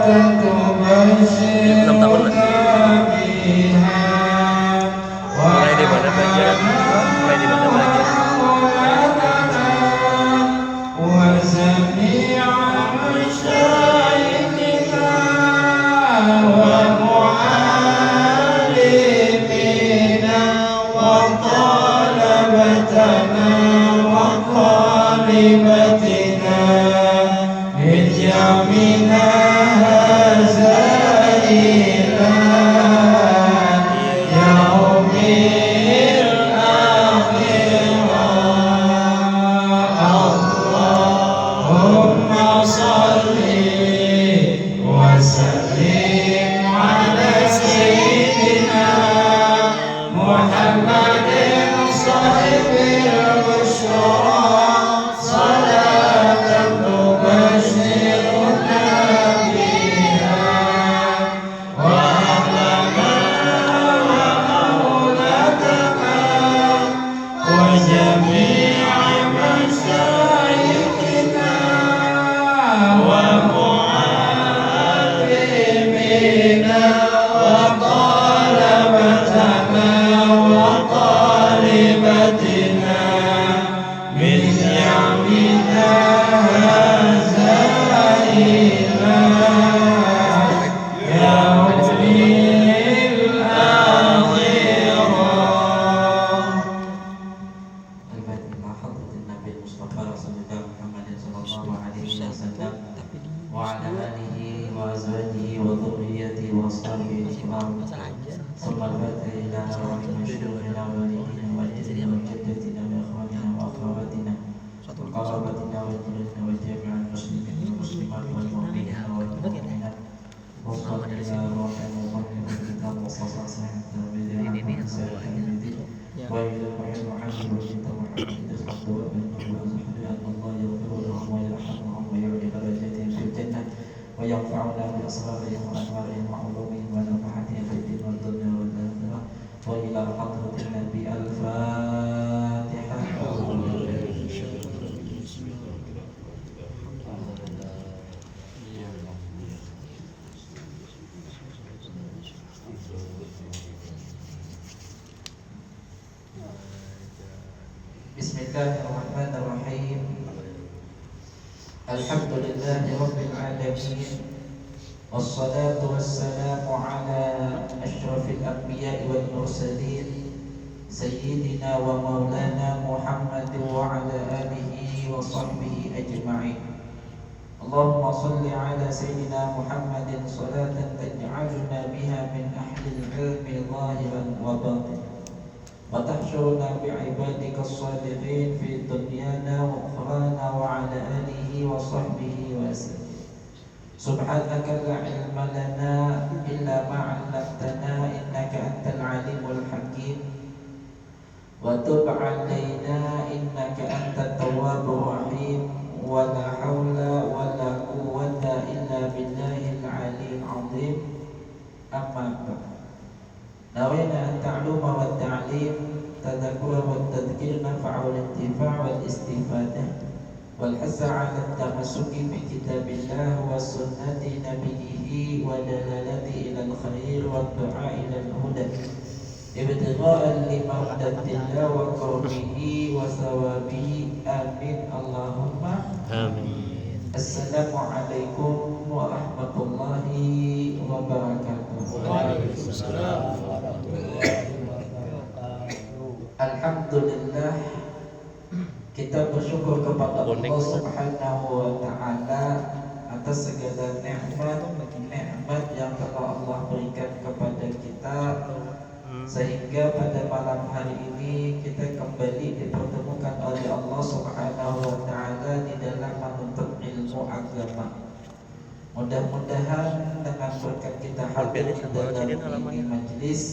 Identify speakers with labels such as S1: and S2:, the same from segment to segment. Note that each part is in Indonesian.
S1: 6 tahun lah. Mulai di mana belajar? Mulai di mana belajar?
S2: Bismillahirrahmanirrahim. Alhamdulillahi rabbil alamin. Wassalatu wassalamu ala asyrafil anbiya'i wal mursalin sayyidina wa maulana Muhammad wa ala alihi wa sahbihi ajma'in. Allahumma salli ala sayyidina Muhammadin salatan taj'aluna biha min ahlil ilmi zahiran wa batin wa tahsyuruna bi'ibadika as-salihin fi dunyana wa ukhrana wa ala alihi wa sahbihi wa sallam. Subhanaka la ilma lana illa ma 'allamtana innaka antal alimul hakim wa tub 'alaina innaka antat tawwabur rahim wa la haula wa la quwwata illa billahil 'aliyyil 'azim. Amma ba'd. Nawayna at-ta'luma wa at-ta'lim tadhakkura wa at-tadhkir naf'a wal intifa' wal istifadah wal hasa 'ala at-tamassuki bi kitabillah wa sunnati nabiyhi wa dalalati ila al-khair wa ad-du'a ila al-huda ibtigha'an li mawdatillah wa qurbihi wa thawabihi. Amin Allahumma amin. Assalamualaikum warahmatullahi wabarakatuh.
S1: Waalaikumsalam.
S2: Alhamdulillah, kita bersyukur kepada Allah Subhanahu wa taala atas segala nikmat yang telah Allah berikan kepada kita, sehingga pada malam hari ini kita kembali dipertemukan oleh Allah Subhanahu wa taala di dalam menuntut ilmu agama. Mudah-mudahan dengan berkat kita hadir di dalam ini majlis,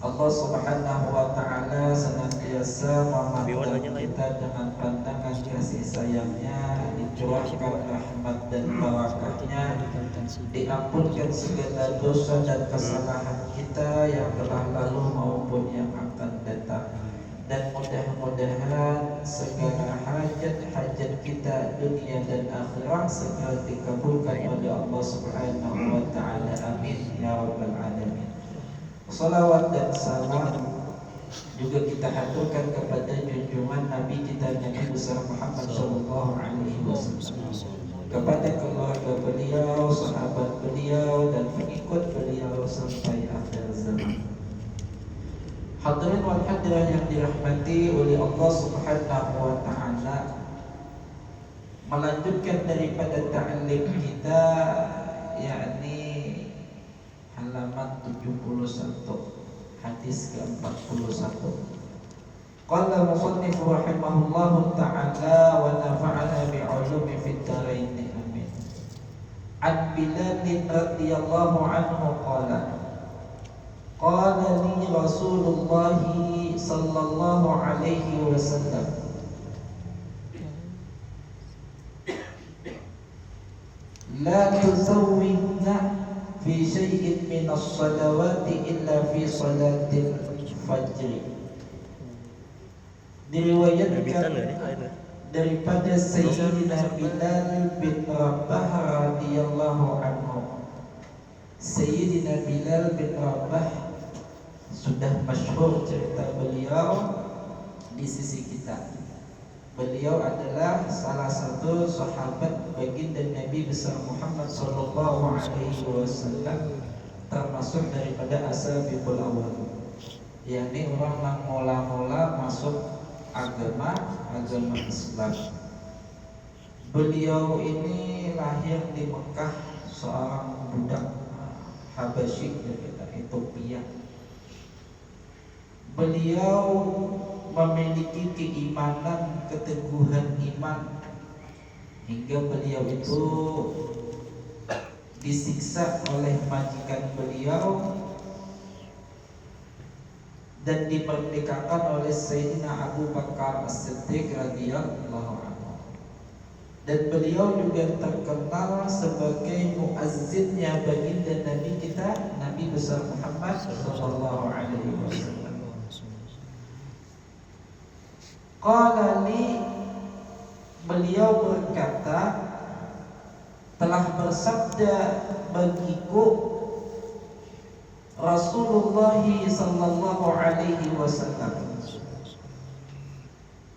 S2: Allah Subhanahu wa taala senantiasa memandang kita dengan pandangan kasih sayangnya, dicurahkan rahmat dan barakahnya, diampunkan segala dosa dan kesalahan kita yang telah lalu maupun yang akan datang. dan mudah-mudahan segala hajat-hajat kita dunia dan akhirat segera dikabulkan oleh Allah Subhanahu wa taala. Amin ya rabbal alamin. Salawat dan salam juga kita haturkan kepada junjungan Nabi kita Nabi besar Muhammad sallallahu alaihi wasallam, kepada keluarga beliau, sahabat beliau dan pengikut beliau sampai akhir zaman. Hadirin wal hadirat yang dirahmati oleh Allah Subhanahu wa taala, melanjutkan daripada ta'lim kita, yakni halaman 71, hadis ke-41. Qala musannif rahimahullahu ta'ala wa nafa'ana bi'ulumi fid dharain, amin. An Bilal radhiyallahu anhu qala qala li Rasulullah sallallahu alaihi wasallam la tuzawwidna fi syai'in min as-salawati illa fi salatil fajr. Diriwayatkan daripada Sayyidina Bilal bin Rabah radhiyallahu anhu. Sayyidina Bilal bin Rabah sudah masyhur cerita beliau di sisi kita. Beliau adalah salah satu sahabat baginda Nabi besar Muhammad sallallahu alaihi wasallam, termasuk daripada ashabul awal, yakni orang yang mula-mula masuk agama Islam. Beliau ini lahir di Mekah, seorang budak Habasyi dari Ethiopia. Beliau memiliki keimanan, keteguhan iman, hingga beliau itu disiksa oleh majikan beliau dan dimerdekakan oleh Sayyidina Abu Bakar As-Siddiq radhiyallahu anhu. Dan beliau juga terkenal sebagai muazzinnya baginda Nabi kita, Nabi besar Muhammad sallallahu alaihi wasallam. Qala li, beliau berkata, telah bersabda bagiku Rasulullah sallallahu alaihi wasallam,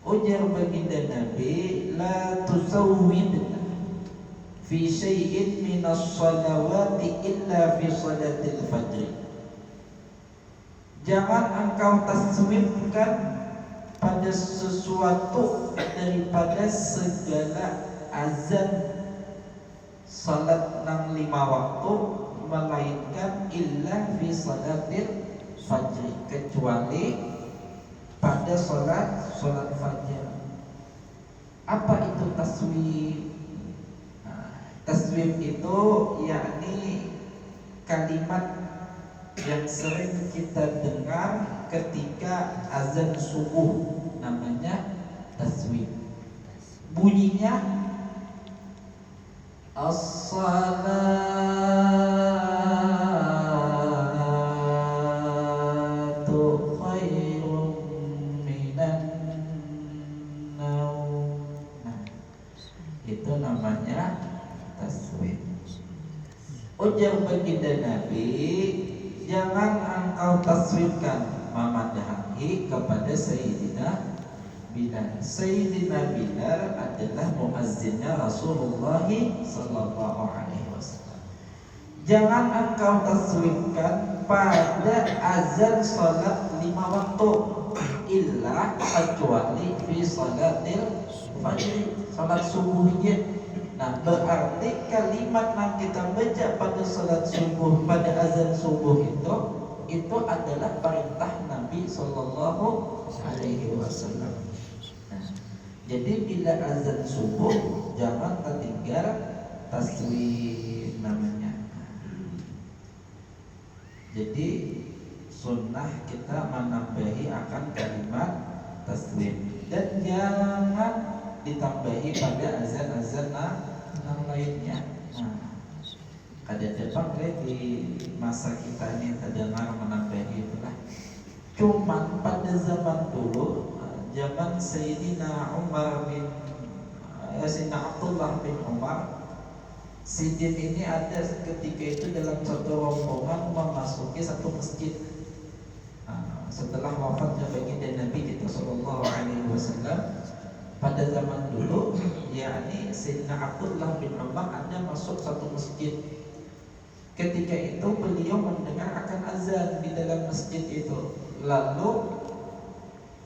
S2: ujar baginda Nabi, la tuzawwid fi syai'in min as-salawati illa fi salatil fajr. Jangan engkau taswibkan pada sesuatu daripada segala azan salat nang 5 waktu, melainkan illa fi salatil fajr, kecuali pada salat fajar. Apa itu taswib? Taswib itu yakni kalimat yang sering kita dengar ketika azan subuh, namanya taswib. Bunyinya as-salatu khairun minan naum. Nah, itu namanya taswib. Ujar baginda Nabi, jangan engkau taswibkan, memadahi kepada Sayyidina Bilal. Sayyidina Bilal adalah muazzinnya Rasulullah sallallahu alaihi wasallam. Jangan engkau taswibkan pada azan salat 5 waktu, illa kecuali fi salatil fajr, salat subuhnya. Nah, berarti kalimat yang kita baca pada salat subuh, pada azan subuh itu adalah perintah Nabi sallallahu alaihi wasallam. Nah, jadi bila azan subuh jangan tertinggal taswib namanya. Jadi sunnah kita menambahi akan kalimat taswib, dan jangan ditambahi pada azan-azan yang lainnya. Nah, kada dapat di masa kita ini terdengar menambahi itulah. Cuman pada zaman dulu, zaman Sayyidina Sayyidina Abdullah bin Umar, Sidin ini ada ketika itu dalam satu rombongan memasuki satu masjid. Setelah wafatnya baginda Nabi kita Sallallahu Alaihi Wasallam, pada zaman dulu, yakni Sayyidina Abdullah bin Umar ada masuk satu masjid. Ketika itu beliau mendengar akan azan di dalam masjid itu. Lalu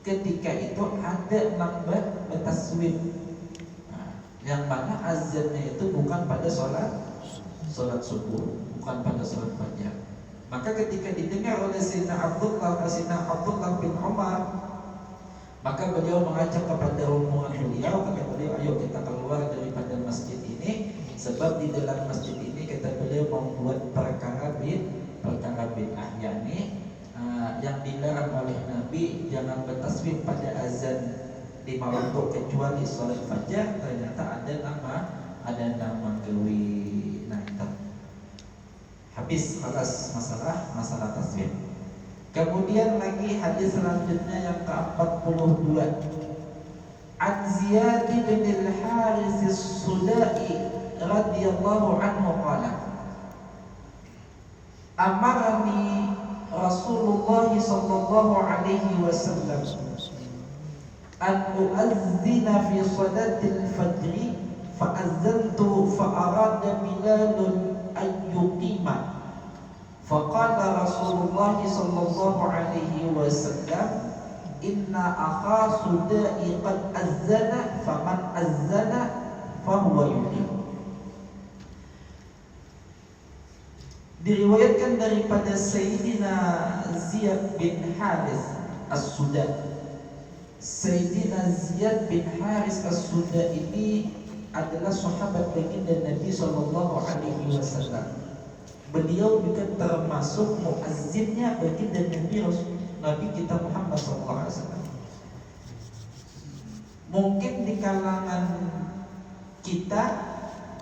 S2: ketika itu ada nambah bertasbih, yang mana azannya itu bukan pada sholat subuh, bukan pada sholat fajar. Maka ketika didengar oleh Sayyidina Abdullah bin Umar, maka beliau mengajak kepada rombongan beliau, kata beliau, ayo kita keluar daripada masjid ini, sebab di dalam masjid ini kata beliau membuat perkara bid'ah, yakni yang dilarang oleh Nabi, jangan bertasbih pada azan 5 waktu kecuali sholat fajar. Ternyata ada nama kewi. Nah, itu habis kelas masalah tasbih. Kemudian lagi hadis selanjutnya yang ke-42, An Ziyad bin al-Harith as-Sudai radhiyallahu anhu qala, amarani Rasulullah sallallahu alaihi wasallam an uazzina fi salatil fajr fa azantu fa arada Bilalun an yuqima faqala Rasulullah sallallahu alaihi wasallam inna akha Sudai qad azzana faman azzana fahuwa yuqim. Diriwayatkan daripada Sayyidina Ziyad bin Harith as-Sudai. Sayyidina Ziyad bin Harith as-Sudai ini adalah sahabat baginda Nabi sallallahu alaihi wasallam. Beliau juga termasuk muazzinnya baginda Nabi kita Muhammad sallallahu alaihi wasallam. Mungkin di kalangan kita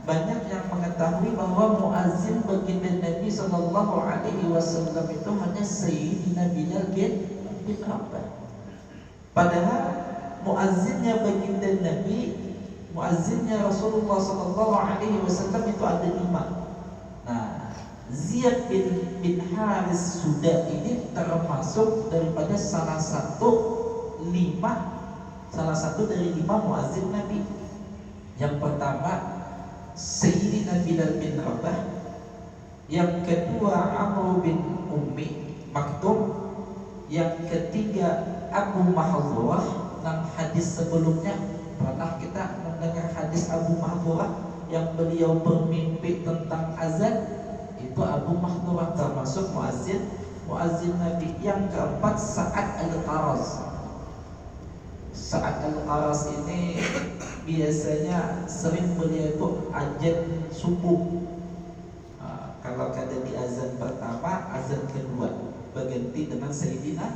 S2: banyak yang mengetahui bahwa muazzin baginda Nabi sallallahu alaihi wasallam itu hanya Sayyidina Bilal bin Rabah. Padahal muazzinnya baginda Nabi, muazzinnya Rasulullah sallallahu alaihi wasallam itu ada 5. Nah, Ziyad bin Haris Sudai ini termasuk daripada salah satu dari 5 muazzin Nabi. Yang pertama Sayyidina Bilal bin Rabah, yang kedua Amr bin Ummi Maktum, yang ketiga Abu Mahdhurah. Dalam hadis sebelumnya pernah kita mendengar hadis Abu Mahdhurah yang beliau bermimpi tentang azan, itu Abu Mahdhurah termasuk muazzin Nabi. Yang keempat Sa'ad al-Qaraz. Sa'ad al-Qaraz ini biasanya sering beliau itu azan subuh. Kalau kada di azan pertama, azan kedua berganti dengan Sayyidina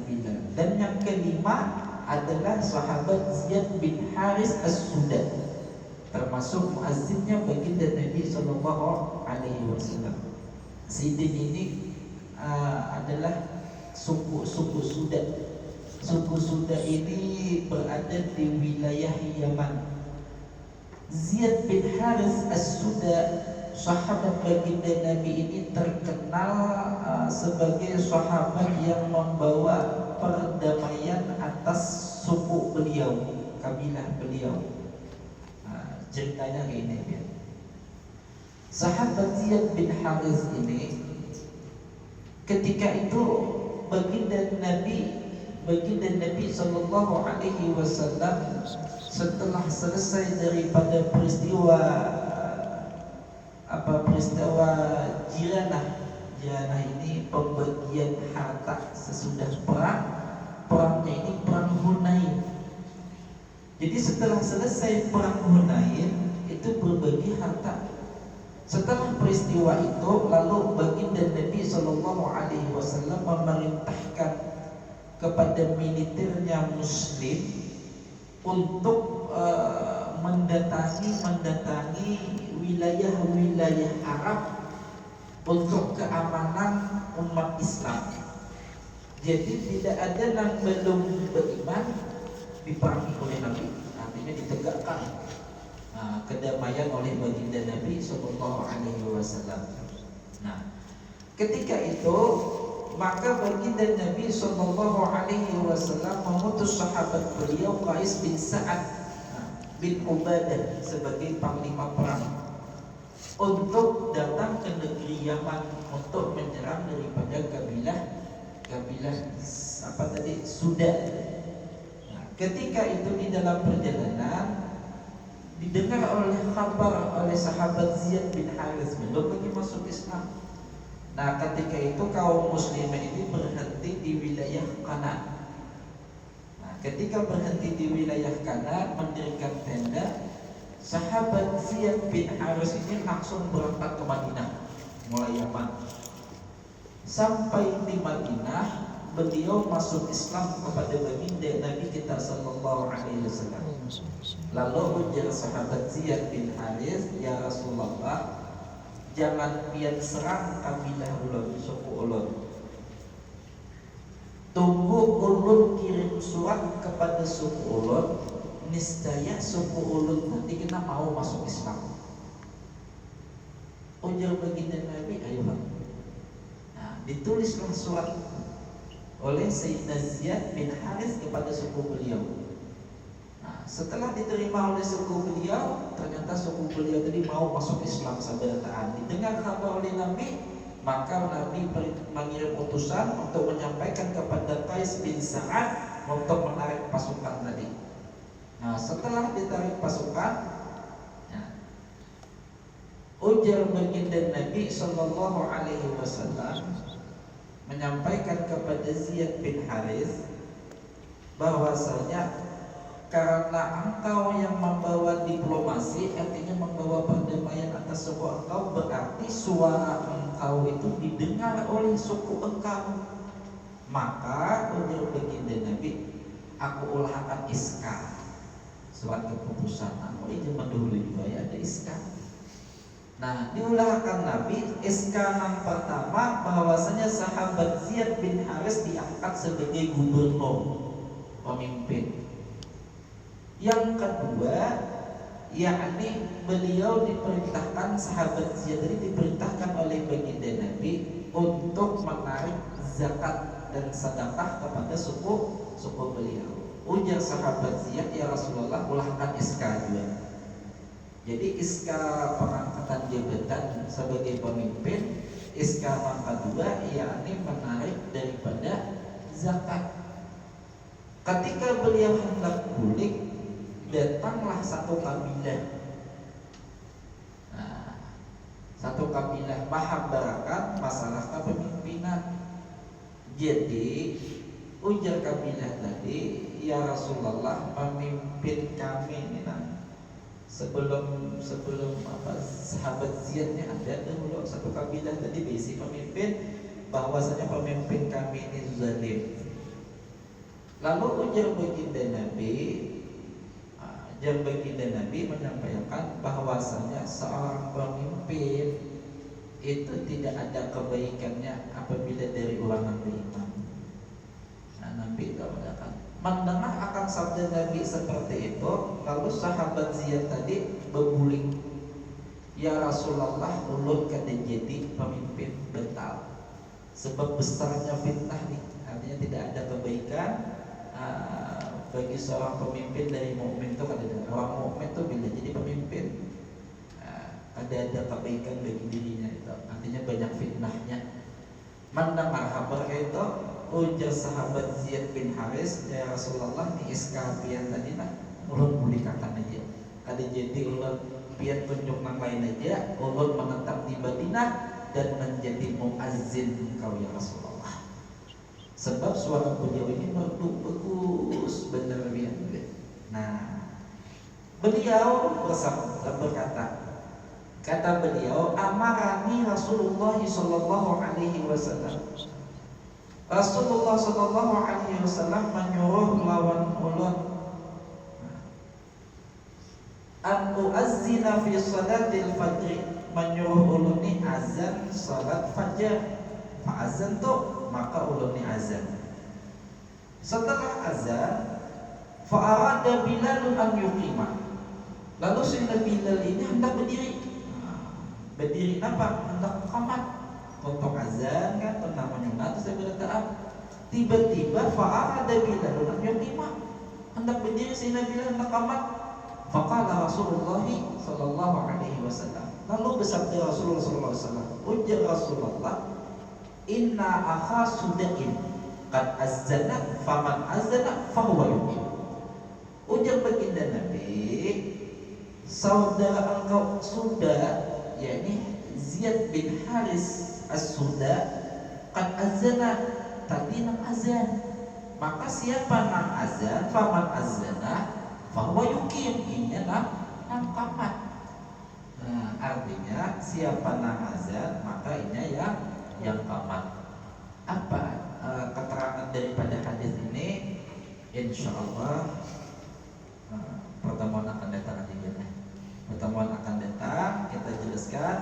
S2: Bilal. Dan yang kelima adalah sahabat Ziyad bin Haris as-Sudai, termasuk muazzinnya baginda Nabi sallallahu alaihi wasallam. Sayyidin ini adalah suku Sudai. Suku Sudai ini berada di wilayah Yaman. Ziyad bin Haris as-Sudai, sahabat baginda Nabi ini terkenal sebagai sahabat yang membawa perdamaian atas suku beliau, kabilah beliau. Ceritanya kayak ini ya. Sahabat Ziyad bin Haris ini ketika itu baginda Nabi sallallahu alaihi wasallam setelah selesai daripada peristiwa Jiranah ini pembagian harta sesudah perangnya ini perang Hunain. Jadi setelah selesai perang Hunain itu berbagi harta. Setelah peristiwa itu lalu baginda Nabi sallallahu alaihi wasallam memerintahkan kepada militernya Muslim untuk mendatangi wilayah-wilayah Arab untuk keamanan umat Islam. Jadi tidak ada yang belum beriman diperangi oleh Nabi, artinya ditegakkan kedamaian oleh baginda Nabi Sallallahu Alaihi Wasallam. Nah, ketika itu maka baginda Nabi Sallallahu Alaihi Wasallam mengutus sahabat beliau Qais bin Sa'ad bin Ubadah sebagai panglima perang untuk datang ke negeri Yaman untuk menyerang daripada kabilah Sudan. Nah, ketika itu di dalam perjalanan didengar oleh kabar oleh sahabat Ziyad bin Harith belum lagi masuk Islam. Nah, ketika itu kaum muslimin ini berhenti di wilayah Kanan. Nah, ketika berhenti di wilayah Kanan mendirikan tenda, sahabat Ziyad bin Harith ini langsung berangkat ke Madinah mulai Yaman. Sampai di Madinah beliau masuk Islam kepada baginda Nabi kita Sallallahu Alaihi Wasallam. Lalu ujar sahabat Ziyad bin Harith, ya Rasulullah, jangan pian serang kabilah ulun, suku ulun. Tunggu ulun kirim surat kepada suku ulun, niscaya suku ulun nanti kita mau masuk Islam. Ujar baginda Nabi, ayo bang. Nah, ditulislah surat oleh Sayyidina Ziyad bin Harith kepada suku beliau. Nah, setelah diterima oleh suku beliau, ternyata suku beliau tadi mau masuk Islam sabarataan. Didengar kabar oleh Nabi, maka Nabi mengirim utusan untuk menyampaikan kepada Qais bin Sa'ad untuk menarik pasukan tadi. Nah, setelah ditarik pasukan, ujar baginda Nabi Sallallahu Alaihi Wasallam menyampaikan kepada Ziyad bin Harith bahwasanya karena engkau yang membawa diplomasi, artinya membawa perdamaian atas suku engkau, berarti suara engkau itu didengar oleh suku engkau. Maka ujar baginda Nabi, aku ulahkan iska, surat keputusan. Aku zaman dahulu juga ya ada iska. Nah, diulahkan Nabi SK yang pertama bahwasanya sahabat Ziyad bin Harith diangkat sebagai gubernur, pemimpin. Yang kedua, yakni beliau diperintahkan, sahabat Ziyad tadi diperintahkan oleh baginda Nabi untuk menarik zakat dan sedekah kepada suku beliau. Ujar sahabat Ziyad, ya Rasulullah, ulahkan SK juga. Jadi iska pengangkatan jabatan sebagai pemimpin, iska yang kedua yakni menarik daripada zakat. Ketika beliau hendak balik, datanglah satu kabilah. Nah, satu kabilah mahabarakan masalah kepemimpinan. Jadi ujar kabilah tadi, ya Rasulullah, pemimpin kami ini sebelum sahabat Ziyadnya ada dahulu satu kabilah tadi berisi pemimpin, bahwasanya pemimpin kami ini zalim. Lalu ujar baginda Nabi menyampaikan bahwasanya seorang pemimpin itu tidak ada kebaikannya apabila dari orang yang beriman. Nah, Nabi itu mengatakan, mendengar akan sabda Nabi seperti itu, lalu sahabat Ziyad tadi berguling, ya Rasulullah, ulun kada jadi pemimpin betal, sebab besarnya fitnah nih, artinya tidak ada kebaikan bagi seorang pemimpin dari mukmin itu. Kada ada orang mukmin itu bila jadi pemimpin ada kebaikan bagi dirinya, itu artinya banyak fitnahnya. Mendengar kabar itu, ujar sahabat Ziyad bin Harith, ya Rasulullah, ni iska pian tadi nak ulun bulikakan aja. Kada jadi ulun pian tunjuk nang lain aja, ulun menetap di Madinah dan menjadi muazzin engkau ya Rasulullah. Sebab suara beliau ini merdu bagus benar pian. Nah, beliau berkata, kata beliau, amarani Rasulullah sallallahu alaihi wasallam. Rasulullah sallallahu alaihi wasallam menyuruh lawan ulun an uazzina fi salatil fajr, menyuruh ulun ni azan salat fajar. Fa azan tu, maka ulun ni azan. Setelah azan, fa'arada Bilal an yuqima. Lalu Sayyidina Bilal ini hendak berdiri. Berdiri apa? Hendak qamat. Untuk azan kan pernah menyunat saya bertaat. Tiba-tiba fa'arada Bilal an yuqima. Hendak berdiri Sayyidina Bilal hendak qamat. Faqala Rasulullah sallallahu alaihi wasallam. Lalu bersabda Rasulullah sallallahu alaihi wasallam, "Ujar Rasulullah, inna akha sudain qad azzana faman azzana fahuwa yuqim." Ujar baginda Nabi, saudara engkau sudah, yakni Ziyad bin Haris as-Suda, qad azzana, tadi nang azan. Maka siapa nang azan, faman azzana fahuwa yuqim, ini nang qamat. Nah, artinya siapa nang azan maka ini yang qamat. Apa keterangan daripada hadis ini? Insyaallah pertemuan akan datang nanti ya. Pertemuan akan datang kita jelaskan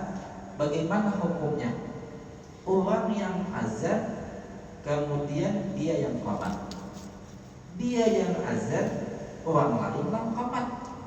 S2: bagaimana hukumnya orang yang azan kemudian dia yang qamat. Dia yang azan, orang lain yang qamat.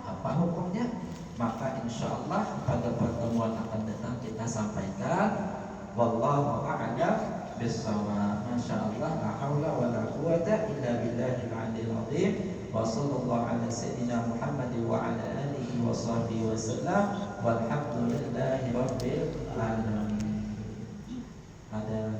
S2: Apa hukumnya? Maka insyaallah pada pertemuan akan datang kita sampaikan. Wallahu a'lam bissawab. Masyaallah, la haula wala quwata illa billahil aliyil azim. Wa sallallahu ala sayyidina Muhammad wa ala alihi wa sahbihi wasallam. Walhamdulillahi rabbil alamin. Ada